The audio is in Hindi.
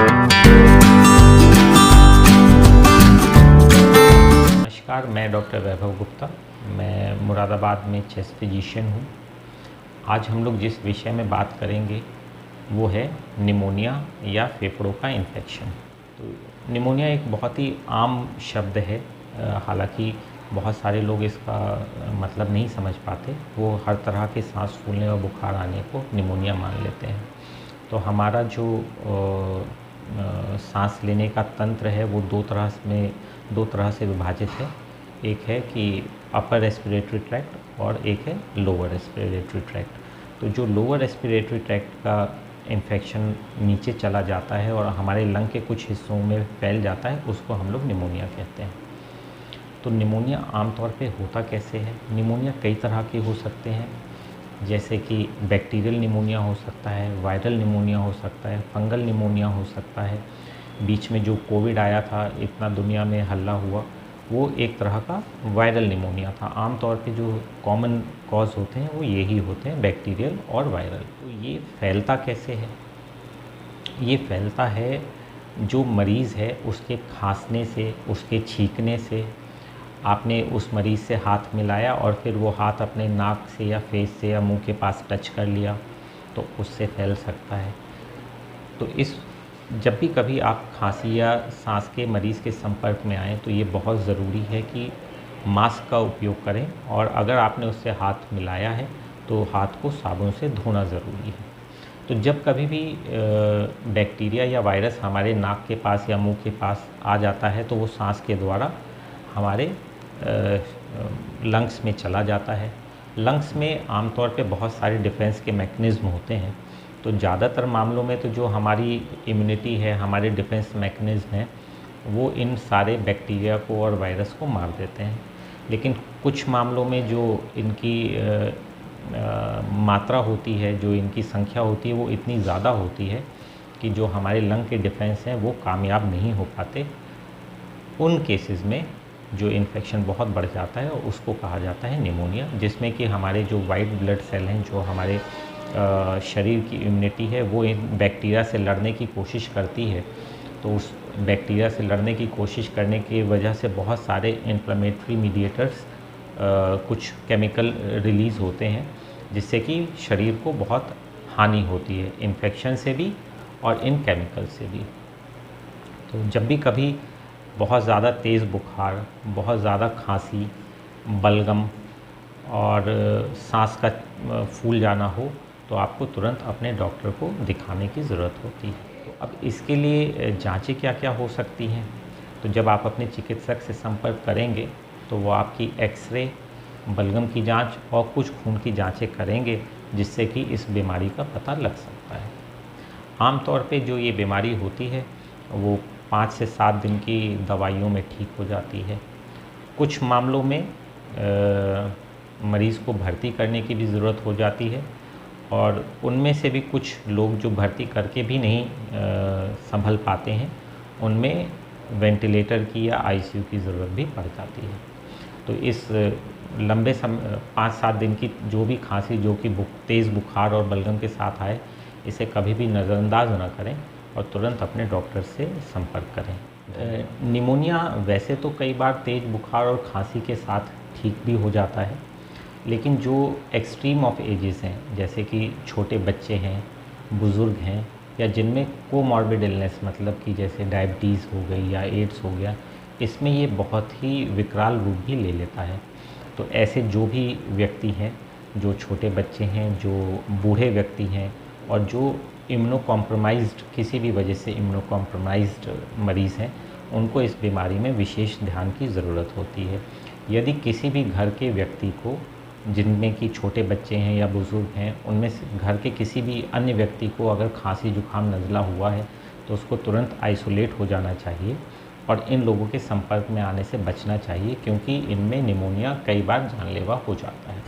नमस्कार, मैं डॉक्टर वैभव गुप्ता। मैं मुरादाबाद में चेस्ट फिजिशियन हूँ। आज हम लोग जिस विषय में बात करेंगे वो है निमोनिया या फेफड़ों का इन्फेक्शन। तो निमोनिया एक बहुत ही आम शब्द है। हालांकि बहुत सारे लोग इसका मतलब नहीं समझ पाते। वो हर तरह के सांस फूलने और बुखार आने को निमोनिया मान लेते हैं। तो हमारा जो सांस लेने का तंत्र है वो दो तरह से विभाजित है। एक है कि अपर रेस्पिरेटरी ट्रैक्ट और एक है लोअर रेस्पिरेटरी ट्रैक्ट। तो जो लोअर रेस्पिरेटरी ट्रैक्ट का इन्फेक्शन नीचे चला जाता है और हमारे लंग के कुछ हिस्सों में फैल जाता है, उसको हम लोग निमोनिया कहते हैं। तो निमोनिया आमतौर पे होता कैसे है? निमोनिया कई तरह के हो सकते हैं, जैसे कि बैक्टीरियल निमोनिया हो सकता है, वायरल निमोनिया हो सकता है, फंगल निमोनिया हो सकता है। बीच में जो कोविड आया था, इतना दुनिया में हल्ला हुआ, वो एक तरह का वायरल निमोनिया था। आमतौर पे जो कॉमन कॉज होते हैं वो यही होते हैं, बैक्टीरियल और वायरल। तो ये फैलता कैसे है? ये फैलता है जो मरीज़ है उसके खांसने से, उसके छींकने से। आपने उस मरीज़ से हाथ मिलाया और फिर वो हाथ अपने नाक से या फेस से या मुंह के पास टच कर लिया, तो उससे फैल सकता है। तो जब भी कभी आप खांसी या सांस के मरीज़ के संपर्क में आएँ तो ये बहुत ज़रूरी है कि मास्क का उपयोग करें, और अगर आपने उससे हाथ मिलाया है तो हाथ को साबुन से धोना ज़रूरी है। तो जब कभी भी बैक्टीरिया या वायरस हमारे नाक के पास या मुंह के पास आ जाता है तो वो सांस के द्वारा हमारे लंग्स में चला जाता है। लंग्स में आमतौर पे बहुत सारे डिफेंस के मैकेनिज़्म होते हैं। तो ज़्यादातर मामलों में तो जो हमारी इम्यूनिटी है, हमारे डिफेंस मैकेनिज़्म हैं, वो इन सारे बैक्टीरिया को और वायरस को मार देते हैं। लेकिन कुछ मामलों में जो इनकी मात्रा होती है, जो इनकी संख्या होती है, वो इतनी ज़्यादा होती है कि जो हमारे लंग के डिफेंस हैं वो कामयाब नहीं हो पाते। उन केसेस में जो इन्फेक्शन बहुत बढ़ जाता है और उसको कहा जाता है निमोनिया, जिसमें कि हमारे जो वाइट ब्लड सेल हैं, जो हमारे शरीर की इम्यूनिटी है, वो इन बैक्टीरिया से लड़ने की कोशिश करती है। तो उस बैक्टीरिया से लड़ने की कोशिश करने की वजह से बहुत सारे इन्फ्लेमेटरी मीडिएटर्स, कुछ केमिकल रिलीज़ होते हैं, जिससे कि शरीर को बहुत हानि होती है, इन्फेक्शन से भी और इन केमिकल से भी। तो जब भी कभी बहुत ज़्यादा तेज़ बुखार, बहुत ज़्यादा खांसी, बलगम और सांस का फूल जाना हो, तो आपको तुरंत अपने डॉक्टर को दिखाने की ज़रूरत होती है। तो अब इसके लिए जांचें क्या-क्या हो सकती हैं? तो जब आप अपने चिकित्सक से संपर्क करेंगे तो वो आपकी एक्स-रे, बलगम की जांच और कुछ खून की जांचें करेंगे, जिससे कि इस बीमारी का पता लग सकता है। आमतौर पे जो ये बीमारी होती है वो 5 से 7 दिन की दवाइयों में ठीक हो जाती है। कुछ मामलों में मरीज़ को भर्ती करने की भी ज़रूरत हो जाती है, और उनमें से भी कुछ लोग जो भर्ती करके भी नहीं संभल पाते हैं, उनमें वेंटिलेटर की या आईसीयू की ज़रूरत भी पड़ जाती है। तो इस लंबे 5-7 दिन की जो भी खांसी, जो कि तेज़ बुखार और बलगम के साथ आए, इसे कभी भी नज़रअंदाज ना करें और तुरंत अपने डॉक्टर से संपर्क करें। निमोनिया वैसे तो कई बार तेज़ बुखार और खांसी के साथ ठीक भी हो जाता है, लेकिन जो एक्सट्रीम ऑफ एजेस हैं, जैसे कि छोटे बच्चे हैं, बुज़ुर्ग हैं, या जिनमें कोमॉर्बिड इलनेस, मतलब कि जैसे डायबिटीज़ हो गई या एड्स हो गया, इसमें ये बहुत ही विकराल रूप भी ले लेता है। तो ऐसे जो भी व्यक्ति हैं, जो छोटे बच्चे हैं, जो बूढ़े व्यक्ति हैं, और जो इम्यूनो कॉम्प्रोमाइज़्ड, किसी भी वजह से इम्यूनो कॉम्प्रोमाइज़्ड मरीज़ हैं, उनको इस बीमारी में विशेष ध्यान की ज़रूरत होती है। यदि किसी भी घर के व्यक्ति को, जिनमें कि छोटे बच्चे हैं या बुज़ुर्ग हैं, उनमें से घर के किसी भी अन्य व्यक्ति को अगर खांसी जुकाम नज़ला हुआ है, तो उसको तुरंत आइसोलेट हो जाना चाहिए और इन लोगों के संपर्क में आने से बचना चाहिए, क्योंकि इनमें निमोनिया कई बार जानलेवा हो जाता है।